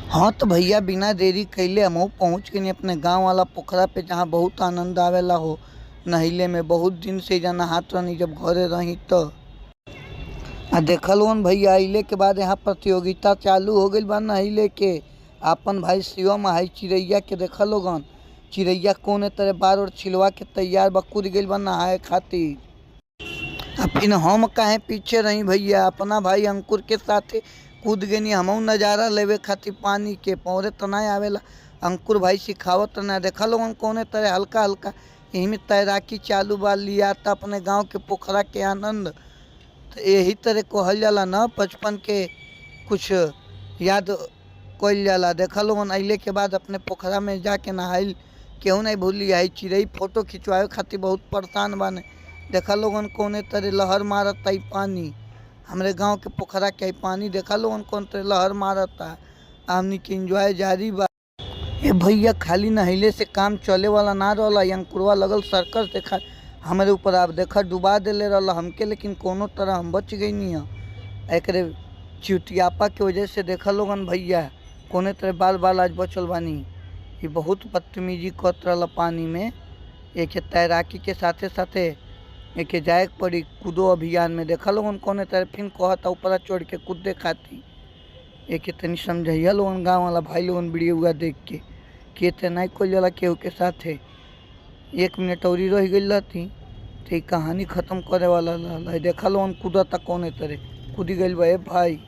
हाँ तो भैया बिना देरी कैले हमहू पहुँच गनी अपने गांव वाला पोखरा पे, जहाँ बहुत आनंद आवेला हो नहिले में। बहुत दिन से जा नहात रहनी जब घरे रही तो। देखल वन भैया अइले के बाद यहाँ प्रतियोगिता चालू हो गई बा नहिले के। आपन भाई शिवम हाई चिड़ैया के देखल लोगन, चिड़ैया कोने तरह बार और छिलवा के तैयार बा, कूद गइल बा नहाए खातिर। फिर हम काहे पीछे रही भैया, अपना भाई अंकुर के साथे कूद गनी हमहू नज़ारा लेवे खातिर पानी के। पौरे तो नहीं आवेला, अंकुर भाई सिखावत ना। देखा लोगन कोने तरह हल्का हल्का यही में तैराकी चालू बा, लिया था अपने गांव के पोखरा के आनंद। तो यही तरह कहल जाला ना, बचपन के कुछ याद कइल जाला। देखा लोगन अइले के बाद अपने पोखरा में जाके नहाइल केहू नहीं भूली। आई चिड़ई फोटो खिंचवावे खातिर बहुत परेशान बाने। देखा लोगन कोने तरह लहर मारता ई पानी, हमरे गांव के पोखरा के पानी देखा लोगन कौन तरह लहर मारता। हमनी के एंजॉय जारी बा। ए भैया खाली नहिले से काम चले वाला ना रहला। अंकुरवा लगल सर्कस देखा हमारे ऊपर, आप देखा डुबा देले रहला हमके, लेकिन कोनो तरह हम बच गई नहीं। एक चिटियापा के वजह से देखा लोगन भैया कोने तरह बाल बाल आज बचल बानी। ये बहुत बदतमीजी करत रहला पानी में। एक तैराकी के साथे साथे एक जाए पड़ी कूदो अभियान में। देखा लोगन कोने तरह फिर कहता ऊपर चढ़ के कूदे खाती। एक तनी समझैया लोगन गाँव वाला भाई लोगन वीडियो हुआ देख के ते नहीं कोई जाला केहू के साथे। 1 मिनट और रह गई रहती तो कहानी खत्म करे वाला। देखा लोगन कूदता कोने तरह कूदी गई बा भाई।